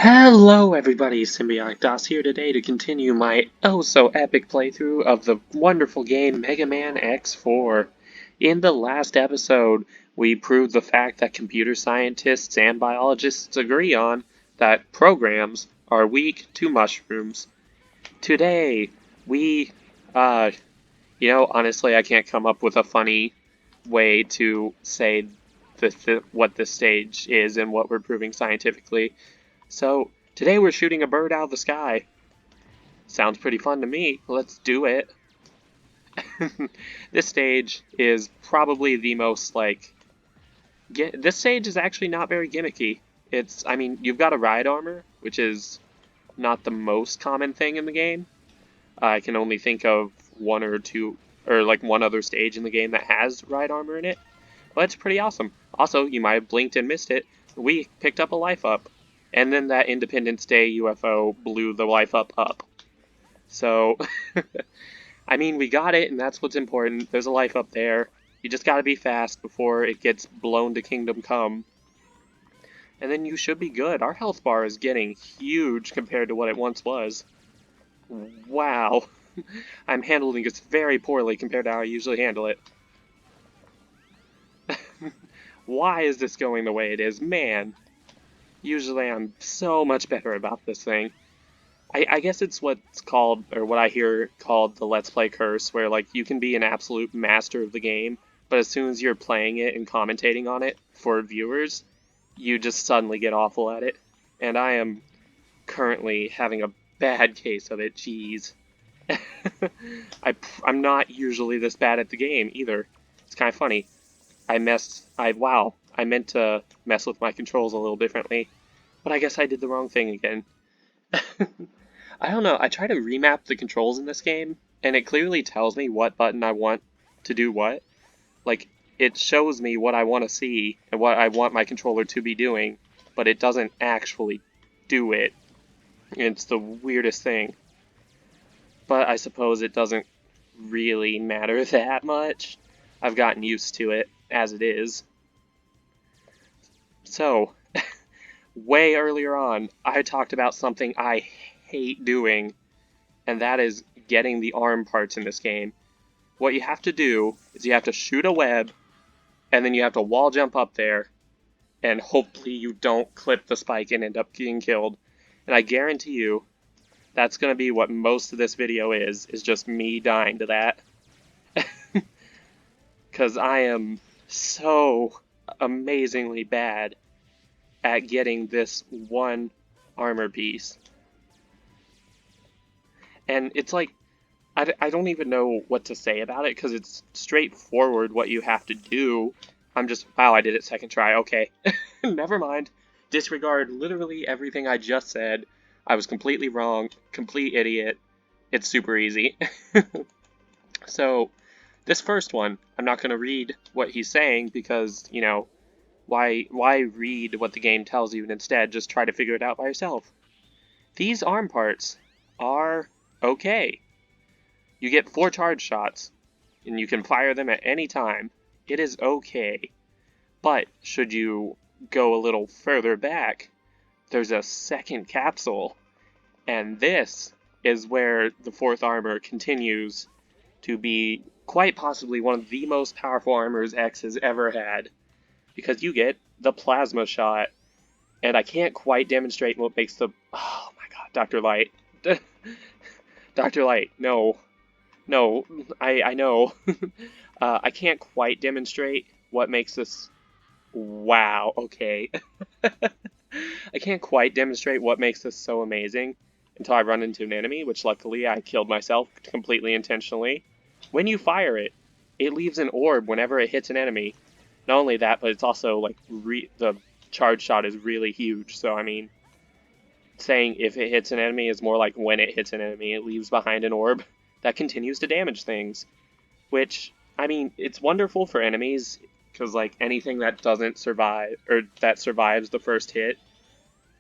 Hello everybody, Symbiotic DOS here today to continue my oh-so-epic playthrough of the wonderful game Mega Man X4. In the last episode, we proved the fact that computer scientists and biologists agree on that programs are weak to mushrooms. Today, we, honestly I can't come up with a funny way to say what this stage is and what we're proving scientifically. So, today we're shooting a bird out of the sky. Sounds pretty fun to me. Let's do it. This stage is probably the most, this stage is actually not very gimmicky. You've got a ride armor, which is not the most common thing in the game. I can only think of one or two, or like one other stage in the game that has ride armor in it. Well, it's pretty awesome. Also, you might have blinked and missed it. We picked up a life up. And then that Independence Day UFO blew the life up. So, we got it, and that's what's important. There's a life up there. You just gotta be fast before it gets blown to Kingdom Come. And then you should be good. Our health bar is getting huge compared to what it once was. Wow. I'm handling this very poorly compared to how I usually handle it. Why is this going the way it is? Man. Usually I'm so much better about this thing. I guess it's what's called, or what I hear called, the Let's Play curse, where you can be an absolute master of the game, but as soon as you're playing it and commentating on it for viewers, you just suddenly get awful at it. And I am currently having a bad case of it, jeez. I'm not usually this bad at the game either. It's kind of funny. I meant to mess with my controls a little differently. But I guess I did the wrong thing again. I don't know, I try to remap the controls in this game, and it clearly tells me what button I want to do what. It shows me what I want to see and what I want my controller to be doing, but it doesn't actually do it. It's the weirdest thing. But I suppose it doesn't really matter that much. I've gotten used to it as it is. So, way earlier on, I talked about something I hate doing, and that is getting the arm parts in this game. What you have to do is you have to shoot a web, and then you have to wall jump up there, and hopefully you don't clip the spike and end up getting killed. And I guarantee you, that's going to be what most of this video is just me dying to that. Because I am so amazingly bad at getting this one armor piece. And it's I don't even know what to say about it, because it's straightforward what you have to do. Wow, I did it second try, okay. Never mind. Disregard literally everything I just said. I was completely wrong, complete idiot. It's super easy. So, this first one, I'm not going to read what he's saying because, why read what the game tells you and instead just try to figure it out by yourself? These arm parts are okay. You get 4 charge shots, and you can fire them at any time. It is okay. But should you go a little further back, there's a second capsule, and this is where the 4th armor continues to be quite possibly one of the most powerful armors X has ever had, because you get the plasma shot, and I can't quite demonstrate what makes the... Oh my god, Dr. Light. Dr. Light, no. No, I know. I can't quite demonstrate what makes this... Wow, okay. I can't quite demonstrate what makes this so amazing until I run into an enemy, which luckily I killed myself completely intentionally. When you fire it, it leaves an orb whenever it hits an enemy. Not only that, but it's also the charge shot is really huge, so saying if it hits an enemy is more like when it hits an enemy, it leaves behind an orb that continues to damage things. Which, it's wonderful for enemies, because anything that doesn't survive, or that survives the first hit,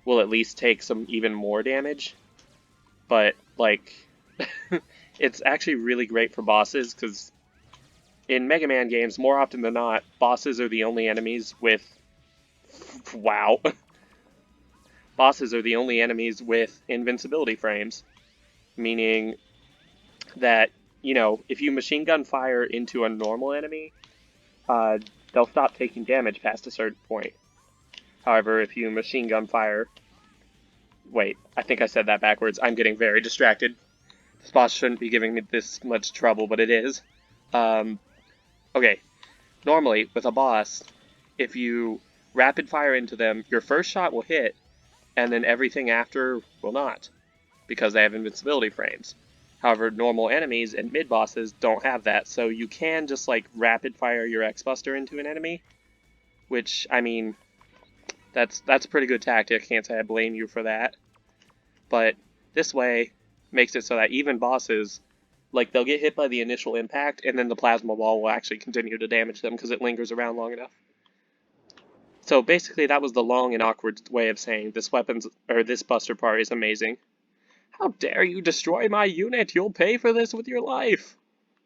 will at least take some even more damage. But, it's actually really great for bosses, because in Mega Man games, more often than not, bosses are the only enemies with... Wow. bosses are the only enemies with invincibility frames, meaning that, you know, if you machine gun fire into a normal enemy, uh, they'll stop taking damage past a certain point. However, if you machine gun fire... Wait, I think I said that backwards. I'm getting very distracted. This boss shouldn't be giving me this much trouble, but it is. Okay, normally, with a boss, if you rapid fire into them, your first shot will hit, and then everything after will not, because they have invincibility frames. However, normal enemies and mid-bosses don't have that, so you can just, like, rapid fire your X-Buster into an enemy, which, I mean, that's a pretty good tactic. I can't say I blame you for that. But this way makes it so that even bosses, like, they'll get hit by the initial impact, and then the plasma ball will actually continue to damage them because it lingers around long enough. So basically, that was the long and awkward way of saying this this buster part is amazing. How dare you destroy my unit? You'll pay for this with your life.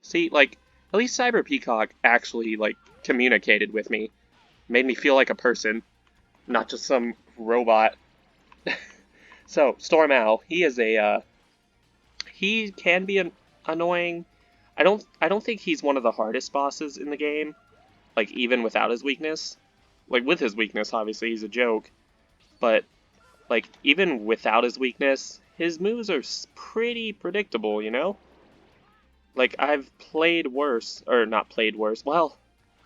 See, like, at least Cyber Peacock actually, like, communicated with me. Made me feel like a person, not just some robot. So, Storm Owl, he is he can be annoying. I don't think he's one of the hardest bosses in the game, like, even without his weakness. Like, with his weakness, obviously, he's a joke. But, like, even without his weakness, his moves are pretty predictable, you know? Like, I've played worse, or not played worse, well,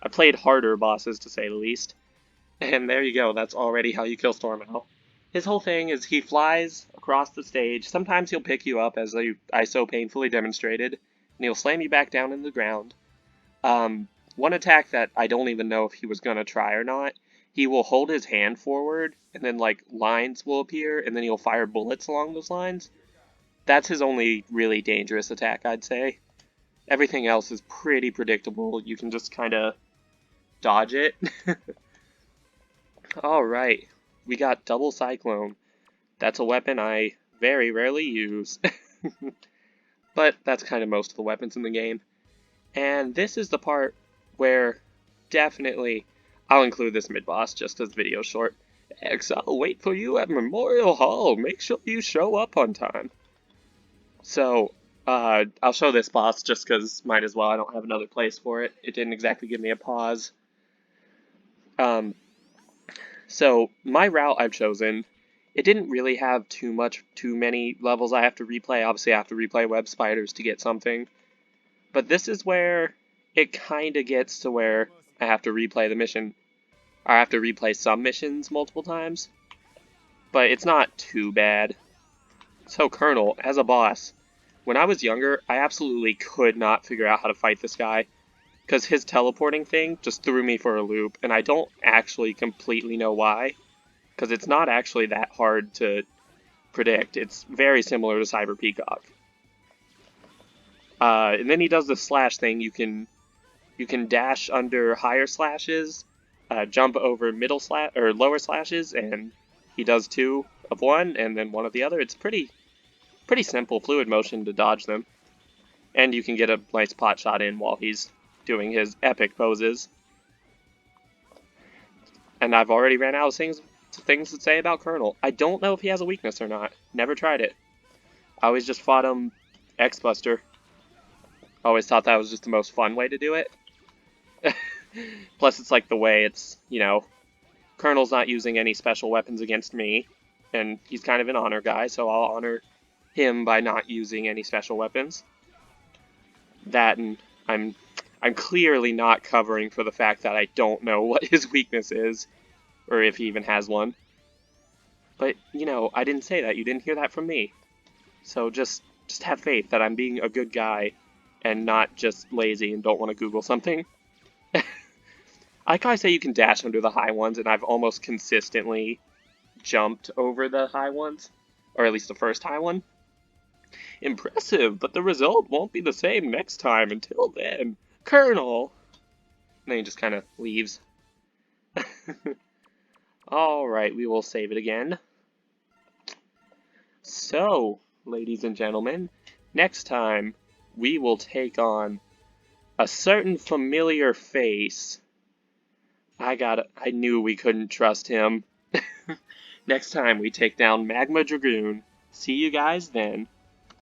I played harder bosses, to say the least. And there you go, that's already how you kill Storm Owl. His whole thing is he flies across the stage. Sometimes he'll pick you up, as I so painfully demonstrated, and he'll slam you back down in the ground. One attack that I don't even know if he was going to try or not, he will hold his hand forward, and then, like, lines will appear, and then he'll fire bullets along those lines. That's his only really dangerous attack, I'd say. Everything else is pretty predictable. You can just kind of dodge it. Alright, we got Double Cyclone. That's a weapon I very rarely use. But that's kind of most of the weapons in the game. And this is the part where definitely I'll include this mid-boss just as the video's short. X, I'll wait for you at Memorial Hall. Make sure you show up on time. So, I'll show this boss just because might as well. I don't have another place for it. It didn't exactly give me a pause. So, my route I've chosen, it didn't really have too many levels I have to replay. Obviously, I have to replay Web Spiders to get something. But this is where it kind of gets to where I have to replay the mission. I have to replay some missions multiple times. But it's not too bad. So Colonel, as a boss, when I was younger, I absolutely could not figure out how to fight this guy. Because his teleporting thing just threw me for a loop, and I don't actually completely know why. Because it's not actually that hard to predict. It's very similar to Cyber Peacock. And then he does the slash thing. You can dash under higher slashes, jump over lower slashes, and he does 2 of one and then 1 of the other. It's pretty simple fluid motion to dodge them, and you can get a nice pot shot in while he's doing his epic poses. And I've already ran out of things to say about Colonel. I don't know if he has a weakness or not. Never tried it. I always just fought him X-Buster. Always thought that was just the most fun way to do it. Plus, it's like the way it's, you know, Colonel's not using any special weapons against me, and he's kind of an honor guy, so I'll honor him by not using any special weapons. That, and I'm clearly not covering for the fact that I don't know what his weakness is, or if he even has one. But, you know, I didn't say that. You didn't hear that from me. So just have faith that I'm being a good guy and not just lazy and don't want to Google something. I like how I say you can dash under the high ones, and I've almost consistently jumped over the high ones, or at least the first high one. Impressive, but the result won't be the same next time. Until then, Colonel! And then he just kind of leaves. Alright, we will save it again. So, ladies and gentlemen, next time we will take on a certain familiar face. I knew we couldn't trust him. next time we take down Magma Dragoon. See you guys then.